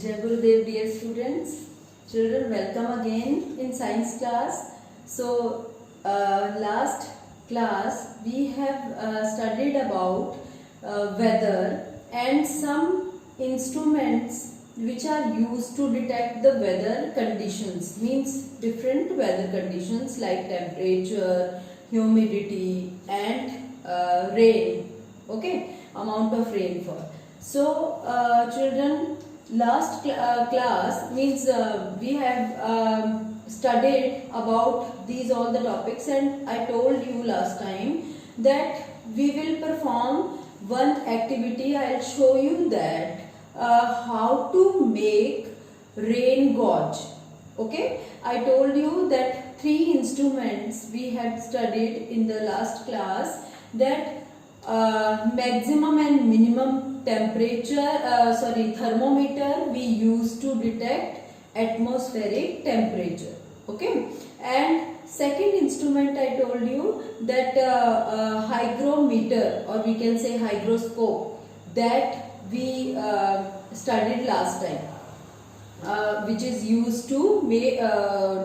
Jai Gurudev, dear students. Children, welcome again in science class. So, last class we have studied about weather and some instruments which are used to detect the weather conditions, means different weather conditions like temperature, humidity and rain, okay, amount of rainfall. So, children, last class means we have studied about these all the topics, and I told you last time that we will perform one activity. I'll show you that how to make rain gauge. Okay, I told you that three instruments we had studied in the last class, that maximum and minimum temperature, thermometer we use to detect atmospheric temperature. Okay, and second instrument I told you that hygrometer, or we can say hygroscope, that we studied last time, which is used to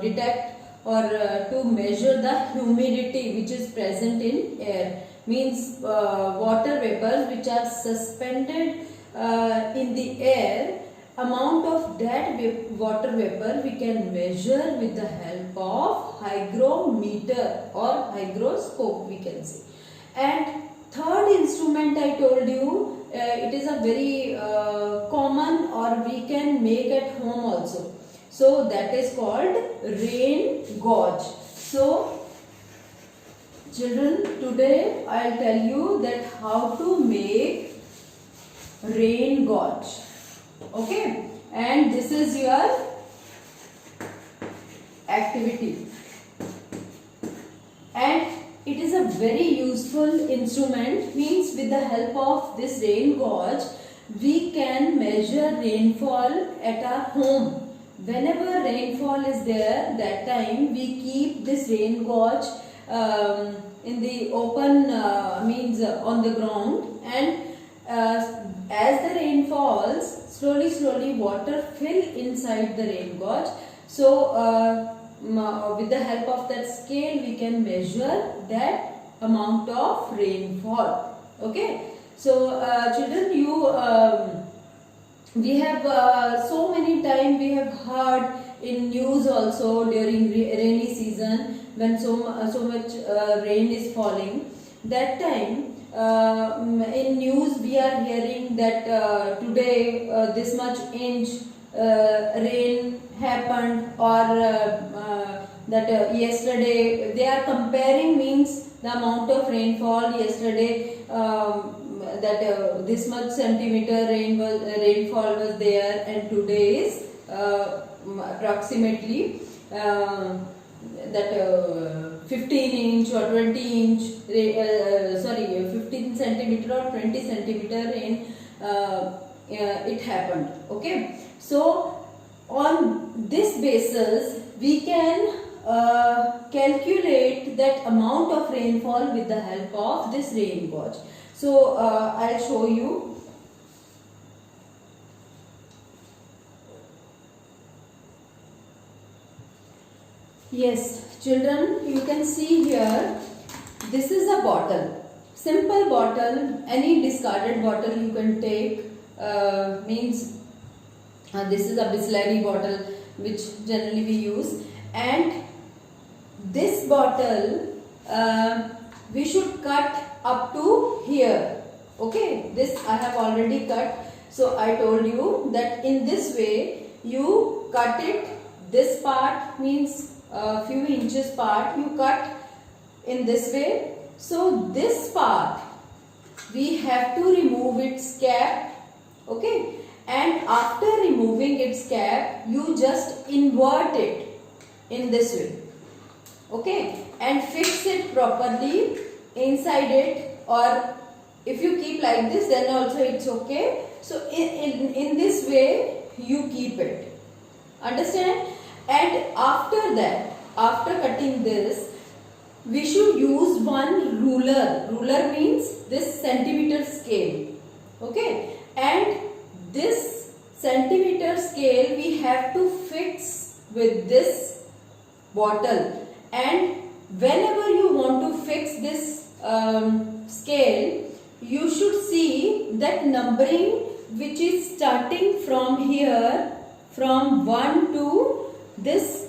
detect or to measure the humidity which is present in air, means water vapors which are suspended in the air. Amount of that water vapor we can measure with the help of hygrometer or hygroscope, we can say. And third instrument I told you, it is a very common, or we can make at home also. So that is called rain gauge. So children, today I will tell you that how to make rain gauge. Okay, and this is your activity, and it is a very useful instrument, means with the help of this rain gauge we can measure rainfall at our home. Whenever rainfall is there, that time we keep this rain gauge in the open, means on the ground, and as the rain falls, slowly water fill inside the rain gauge. So with the help of that scale we can measure that amount of rainfall. Okay, so children, we have so many time we have heard in news also during rainy season, when so much rain is falling. That time in news we are hearing that today this much inch rain happened, or that yesterday they are comparing, means the amount of rainfall yesterday, that this much centimeter rainfall was there, and today is approximately that 15 inch or 20 inch 15 centimeter or 20 centimeter rain it happened. Okay, so on this basis we can calculate that amount of rainfall with the help of this rain gauge. So I'll show you. Yes, children, you can see here, this is a bottle, simple bottle, any discarded bottle you can take, means this is a Bisleri bottle which generally we use, and this bottle we should cut up to here. Okay, this I have already cut. So I told you that in this way you cut it, this part, means a few inches part you cut in this way. So this part we have to remove its cap. Okay, and after removing its cap you just invert it in this way. Okay, and fix it properly inside it, or if you keep like this then also it's okay. So in this way you keep it, understand? And after that, after cutting this, we should use one ruler. Ruler means this centimeter scale. Okay, and this centimeter scale we have to fix with this bottle, and whenever you want to fix this scale, you should see that numbering which is starting from here, from 1 to this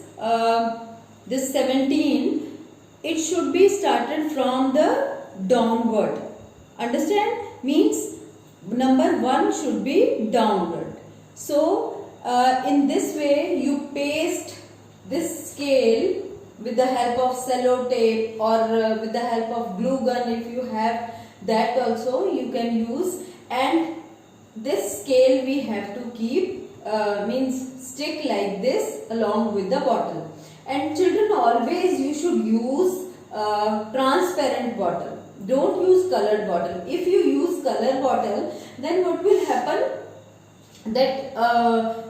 17, it should be started from the downward. Understand? Means number 1 should be downward. So in this way you paste this scale with the help of cello tape, or with the help of glue gun. If you have that also you can use, and this scale we have to keep means stick like this along with the bottle. And children, always you should use transparent bottle. Don't use colored bottle. If you use colored bottle, then what will happen, that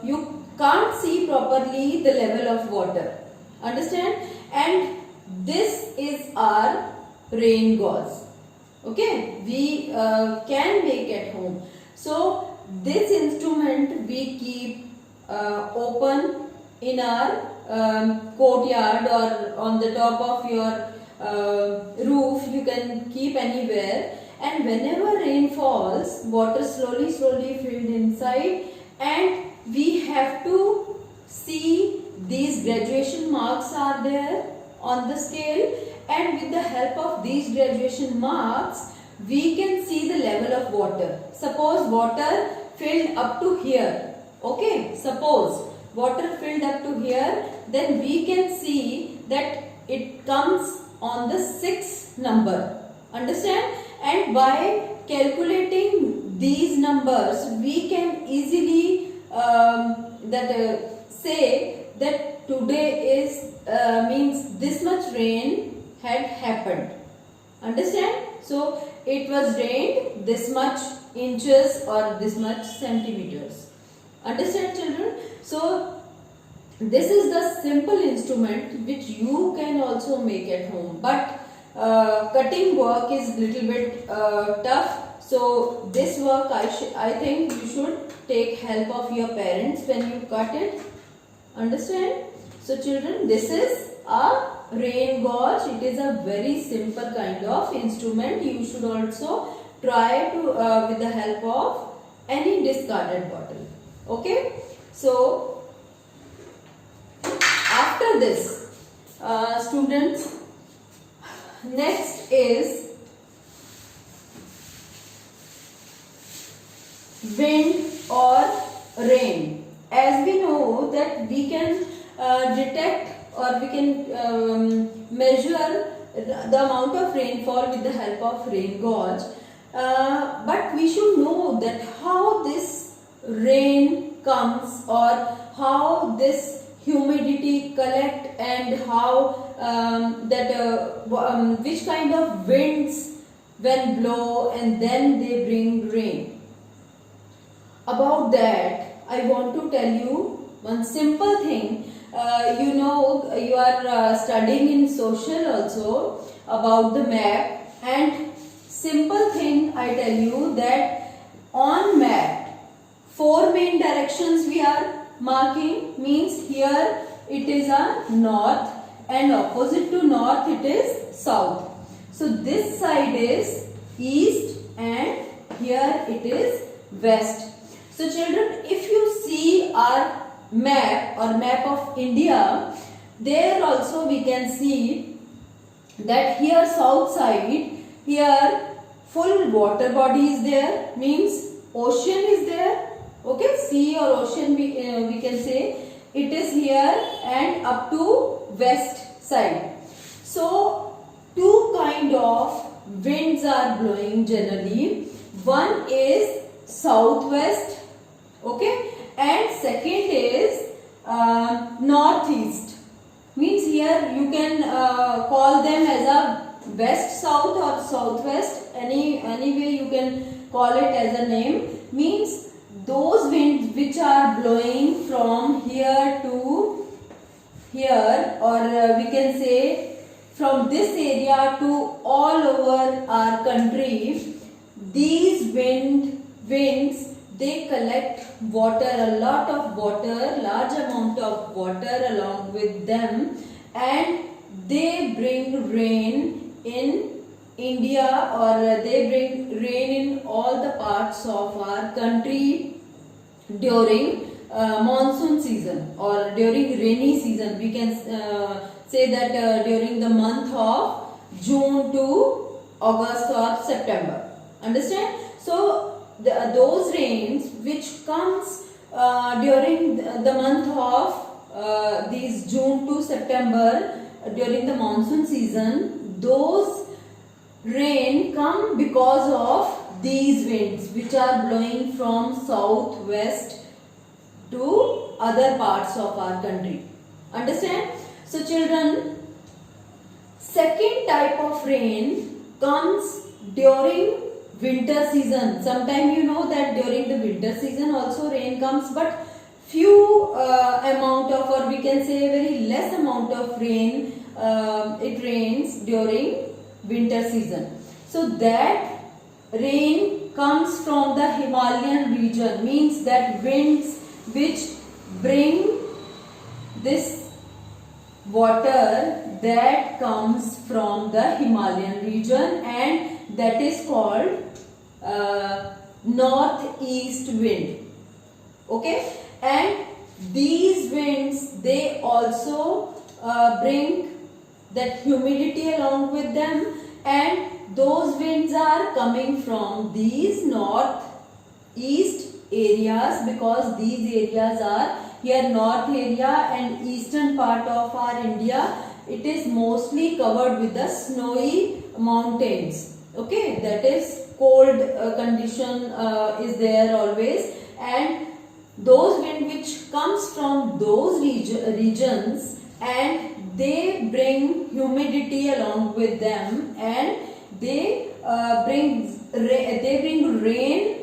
you can't see properly the level of water. Understand? And this is our rain gauze. Okay, we can make at home. So this instrument we keep open in our courtyard, or on the top of your roof. You can keep anywhere, and whenever rain falls, water slowly filled inside, and we have to see these graduation marks are there on the scale, and with the help of these graduation marks we can see the level of water. Suppose water filled up to here. Okay, suppose water filled up to here, then we can see that it comes on the 6th number. Understand? And by calculating these numbers, we can easily say that today is means this much rain had happened. Understand? So it was rained this much inches or this much centimeters. Understand, children? So this is the simple instrument which you can also make at home, but cutting work is little bit tough. So this work I think you should take help of your parents when you cut it. Understand? So children, this is a rain gauge. It is a very simple kind of instrument. You should also try to with the help of any discarded bottle. Okay? So after this, students, next is wind or rain. As we know that we can detect, or we can measure the amount of rainfall with the help of rain gauge, but we should know that how this rain comes, or how this humidity collect, and how which kind of winds when blow and then they bring rain. About that I want to tell you one simple thing. You know, you are studying in social also about the map, and simple thing I tell you that on map 4 main directions we are marking. Means here it is a north, and opposite to north it is south. So this side is east, and here it is west. So children, if you see our map or map of India, there also we can see that here south side, here full water body is there, means ocean is there. Okay, sea or ocean we can say it is here, and up to west side. So two kind of winds are blowing generally. One is southwest, okay, and second is northeast. Means here you can call them as a west south or southwest, any way you can call it as a name. Means those winds which are blowing from here to here, or we can say from this area to all over our country, these winds they collect water, a lot of water, large amount of water along with them, and they bring rain in India, or they bring rain in all the parts of our country during monsoon season or during rainy season. We can say that during the month of June to August or September. Understand? So those rains which comes during the month of these June to September during the monsoon season, those rain come because of these winds which are blowing from southwest to other parts of our country. Understand? So children, second type of rain comes during winter season. Sometimes you know that during the winter season also rain comes, but few amount of, or we can say very less amount of rain, it rains during winter season. So that rain comes from the Himalayan region, means that winds which bring this water that comes from the Himalayan region, and that is called northeast wind. Okay, and these winds, they also bring that humidity along with them, and those winds are coming from these northeast areas, because these areas are here north area and eastern part of our India. It is mostly covered with the snowy mountains. Okay, that is cold condition is there always, and those wind which comes from those regions, and they bring humidity along with them, and they bring rain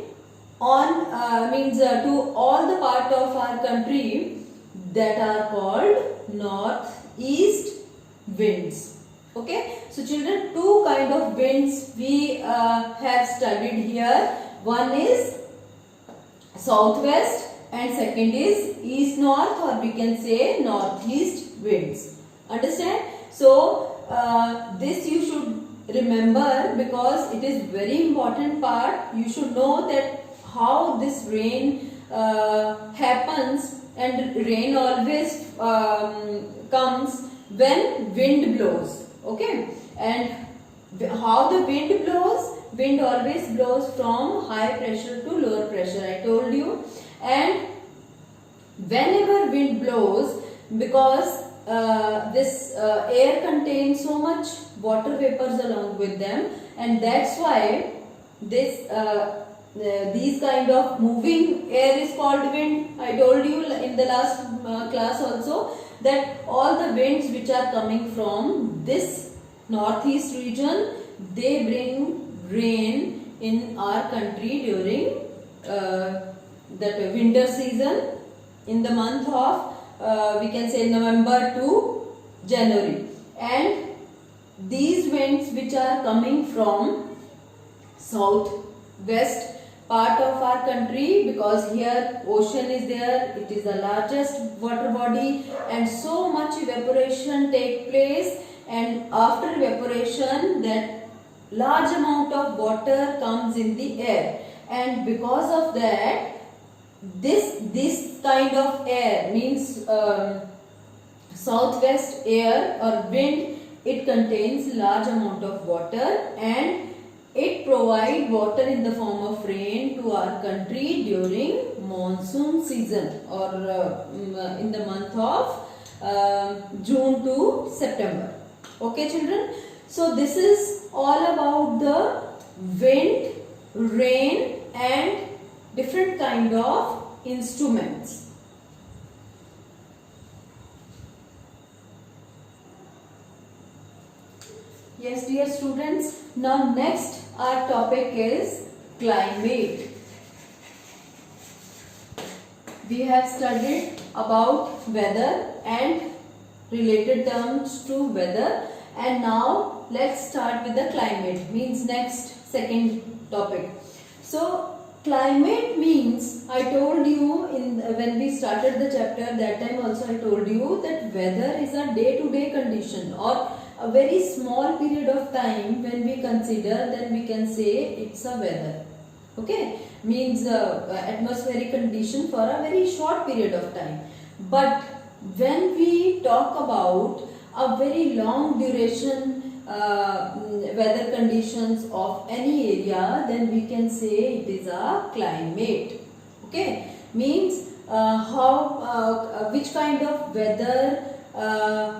on to all the part of our country, that are called northeast winds. Okay, so children, two kind of winds we have studied here. One is southwest and second is east north, or we can say northeast winds. Understand? So this you should remember, because it is very important part. You should know that how this rain happens, and rain always comes when wind blows. Okay, and how the wind blows? Wind always blows from high pressure to lower pressure, I told you. And whenever wind blows, because this air contains so much water vapors along with them, and that's why this these kind of moving air is called wind. I told you in the last class also that all the winds which are coming from this northeast region, they bring rain in our country during that winter season, in the month of we can say November to January. And these winds which are coming from southwest part of our country, because here ocean is there, it is the largest water body, and so much evaporation take place, and after evaporation that large amount of water comes in the air, and because of that this kind of air, means southwest air or wind, it contains large amount of water, and it provides water in the form of rain to our country during monsoon season, or in the month of June to September. Okay children, so this is all about the wind, rain and different kind of instruments. Yes dear students, now next our topic is climate. We have studied about weather and related terms to weather, and now let's start with the climate, means next second topic. So climate means, I told you when we started the chapter, that time also I told you that weather is a day-to-day condition or a very small period of time. When we consider, then we can say it's a weather. Okay, means atmospheric condition for a very short period of time. But when we talk about a very long duration weather conditions of any area, then we can say it is a climate. Okay, means which kind of weather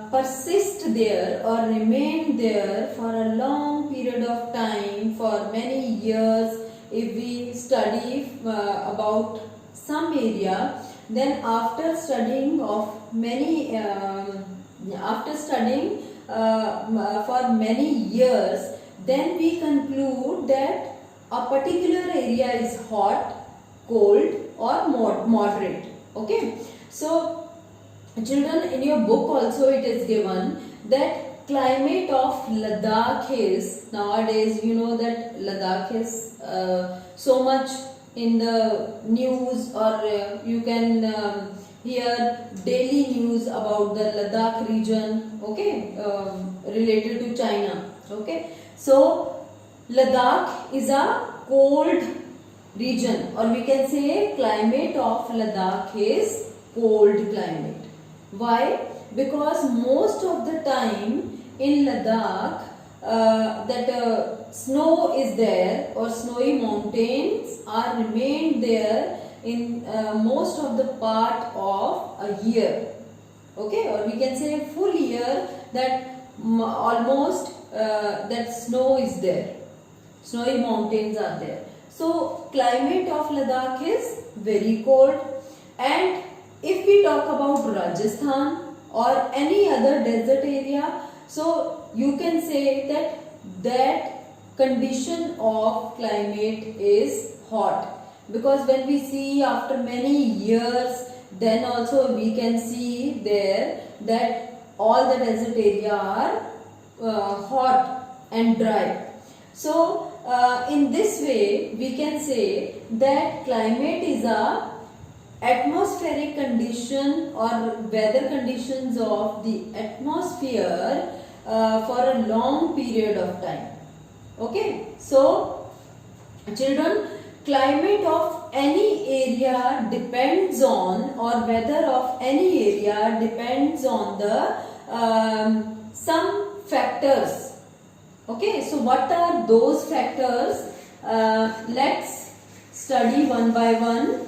persist there or remain there for a long period of time, for many years. If we study about some area, then after studying of many for many years, then we conclude that a particular area is hot, cold or moderate. Okay, so children, in your book also it is given that climate of Ladakh is, nowadays you know that Ladakh is so much in the news, or you can hear daily news about the Ladakh region, okay, related to China. Okay, so Ladakh is a cold region, or we can say climate of Ladakh is cold climate. Why? Because most of the time in Ladakh snow is there, or snowy mountains are remained there in most of the part of a year. Okay, or we can say full year, that almost that snow is there, snowy mountains are there. So climate of Ladakh is very cold. And if we talk about Rajasthan or any other desert area, so you can say that condition of climate is hot, because when we see after many years, then also we can see there that all the desert area are hot and dry. So in this way we can say that climate is a atmospheric condition or weather conditions of the atmosphere for a long period of time. Okay, so children, climate of any area depends on, or weather of any area depends on the some factors. Okay, so what are those factors? Let's study one by one.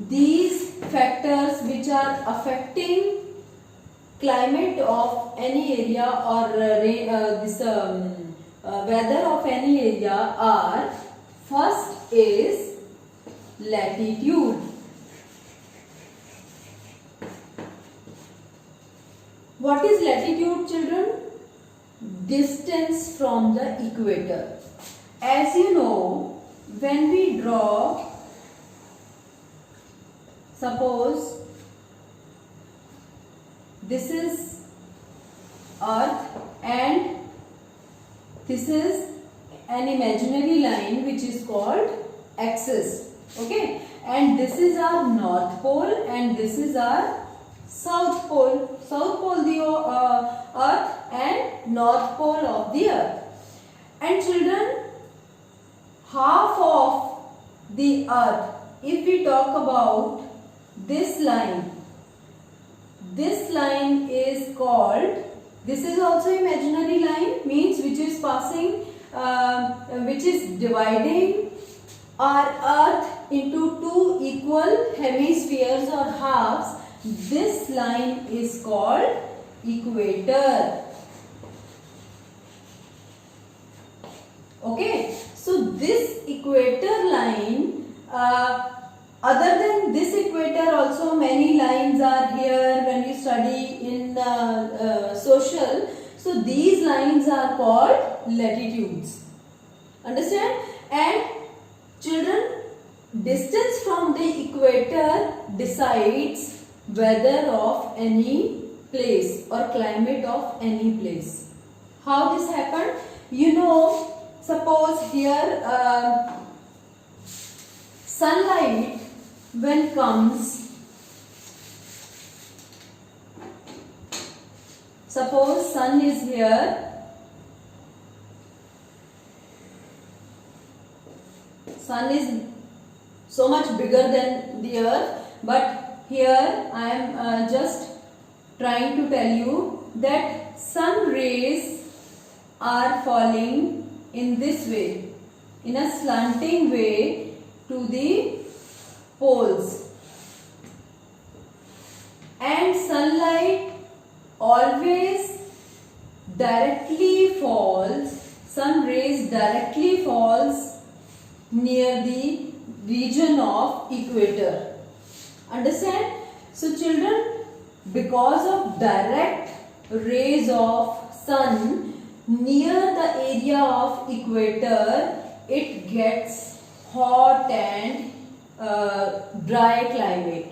These factors which are affecting climate of any area or weather of any area are: first is latitude. What is latitude, children? Distance from the equator. As you know, when we draw, suppose this is Earth and this is an imaginary line which is called axis. Okay, and this is our North Pole and this is our South Pole. South Pole the Earth and North Pole of the Earth. And children, half of the Earth, if we talk about this line is called, this is also imaginary line, means which is passing, which is dividing our Earth into two equal hemispheres or halves. This line is called equator. Okay, so this equator line, other than this equator also many lines are here when you study in social. So these lines are called latitudes. Understand? And children, distance from the equator decides weather of any place or climate of any place. How this happened? You know, suppose here sunlight when comes, suppose sun is here, sun is so much bigger than the earth, but here I am just trying to tell you that sun rays are falling in this way, in a slanting way to the poles, and sunlight always directly falls, sun rays directly falls near the region of equator. Understand? So children, because of direct rays of sun near the area of equator, it gets hot and dry climate.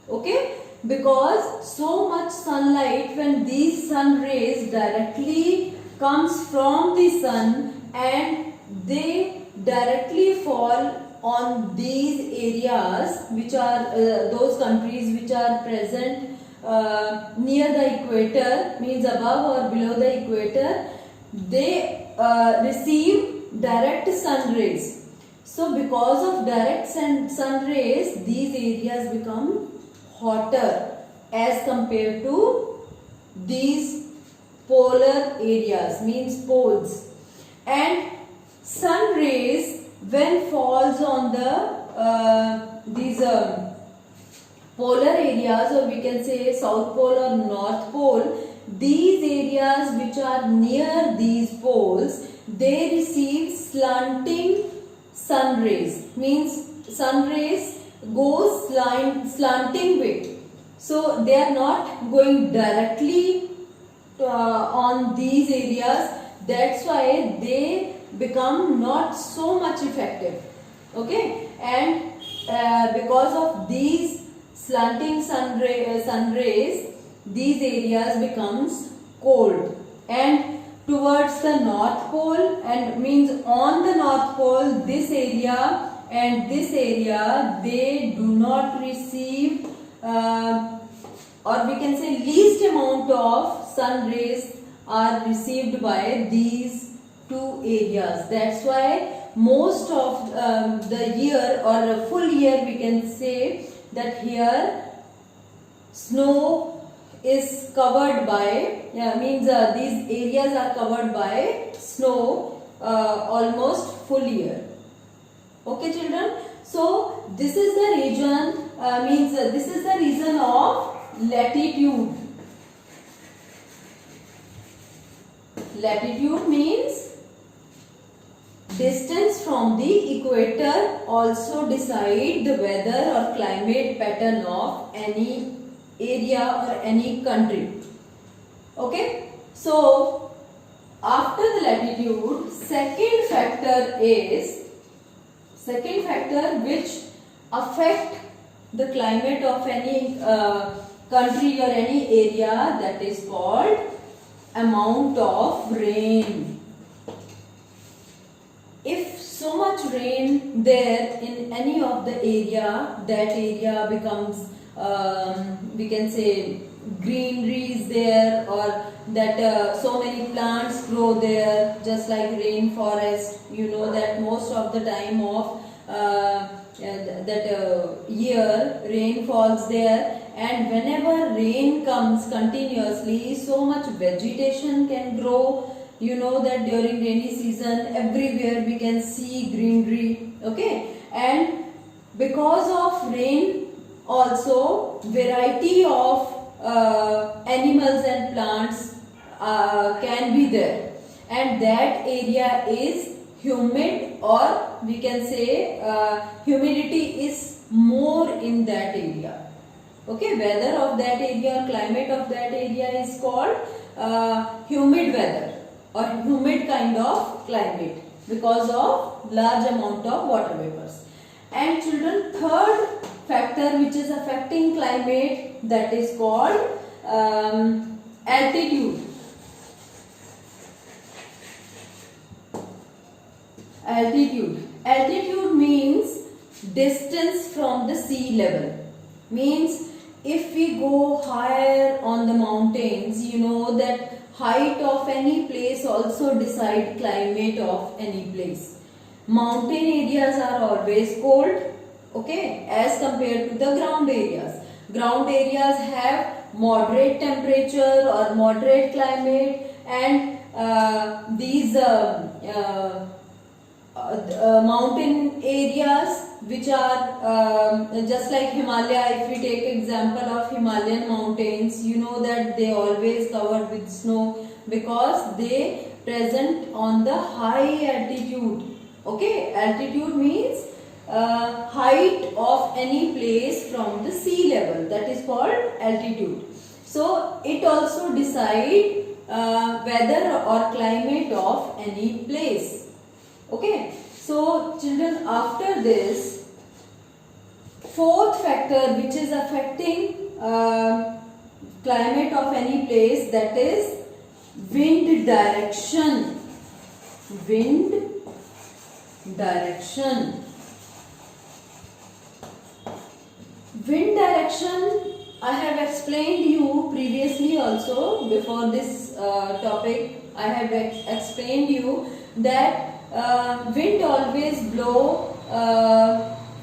Okay? Because so much sunlight, when these sun rays directly comes from the sun and they directly fall on these areas, which are those countries which are present near the equator, means above or below the equator, they receive direct sun rays. So because of direct sun rays, these areas become hotter as compared to these polar areas, means poles. And sun rays when falls on the these polar areas, or we can say south pole or north pole, these areas which are near these poles, they receive slanting sun rays, means sun rays go slanting way. So they are not going directly on these areas, that's why they become not so much effective. Okay, and because of these slanting sun rays, these areas becomes cold, and towards the north pole, and means on the north pole, this area and this area, they do not receive or we can say least amount of sun rays are received by these two areas. That's why most of the year or a full year, we can say that here snow is covered by, means these areas are covered by snow almost full year. Okay children, so this is the region, this is the reason of latitude. Latitude means distance from the equator also decide the weather or climate pattern of any area or any country. Okay, so after the latitude, second factor which affect the climate of any country or any area, that is called amount of rain. If so much rain there in any of the area, that area becomes we can say greenery is there, or that so many plants grow there, just like rainforest. You know that most of the time of year rain falls there, and whenever rain comes continuously, so much vegetation can grow. You know that during rainy season everywhere we can see greenery. Okay, and because of rain also variety of animals and plants can be there, and that area is humid, or we can say humidity is more in that area. Okay, weather of that area or climate of that area is called humid weather or humid kind of climate because of large amount of water vapors. And children, third factor which is affecting climate, that is called altitude. Altitude means distance from the sea level. Means if we go higher on the mountains, you know that height of any place also decide climate of any place. Mountain areas are always cold, okay, as compared to the ground areas. Ground areas have moderate temperature or moderate climate, and these mountain areas which are just like Himalaya. If we take example of Himalayan mountains, you know that they always covered with snow because they present on the high altitude. Okay, altitude means height of any place from the sea level, that is called altitude. So it also decide weather or climate of any place. Okay, so children, after this, fourth factor which is affecting climate of any place, that is wind direction. Wind direction. Wind direction I have explained you previously also. Before this topic I have explained you that wind always blow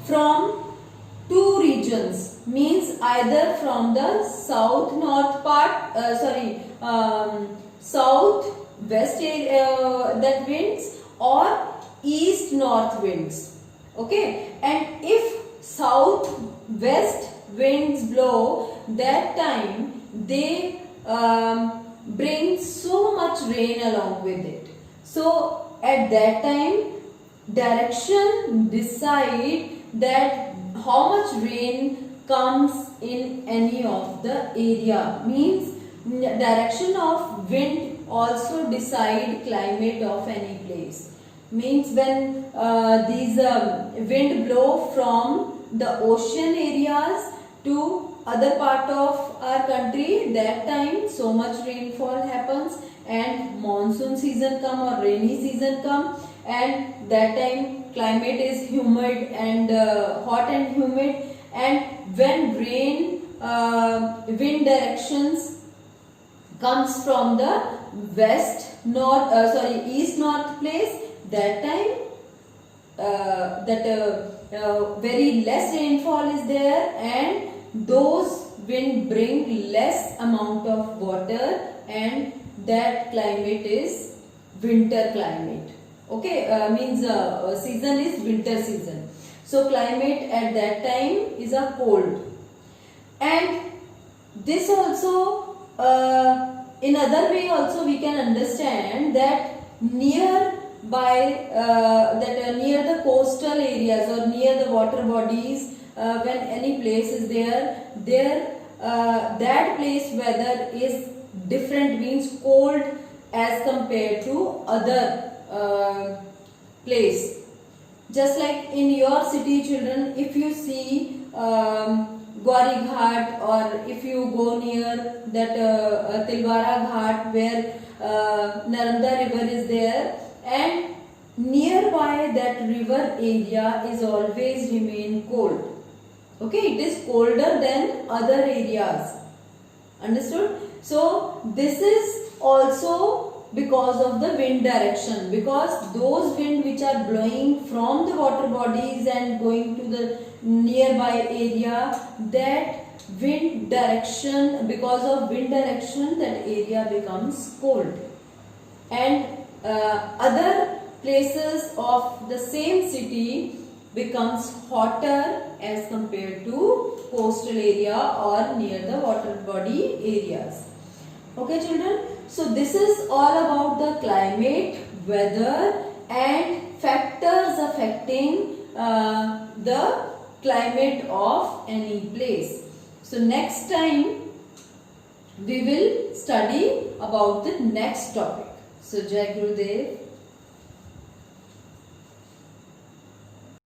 from two regions, means either from the south north part, south west area, that winds, or east north winds. Okay, and if south west winds blow, that time they bring so much rain along with it. So at that time, direction decide that how much rain comes in any of the area. Means direction of wind also decide climate of any place. Means when these wind blow from the ocean areas to other part of our country, that time so much rainfall happens and monsoon season come or rainy season come, and that time climate is humid and hot and humid, and when rain wind directions comes from the east north place, that time very less rainfall is there, and those wind bring less amount of water, and that climate is winter climate. Okay, means season is winter season. So climate at that time is a cold. And this also in other way also we can understand that near the coastal areas or near the water bodies, when any place is there that place weather is different, means cold as compared to other place. Just like in your city, children, if you see Gwari Ghat, or if you go near that Tilwara Ghat where Narmada river is there, and nearby that river area is always remain cold. Okay, it is colder than other areas. Understood? So this is also because of the wind direction, because those wind which are blowing from the water bodies and going to the nearby area, that wind direction, because of wind direction, that area becomes cold, and other places of the same city becomes hotter as compared to coastal area or near the water body areas. Okay, children, so this is all about the climate, weather and factors affecting the climate of any place. So next time we will study about the next topic. So Jai Gurudev.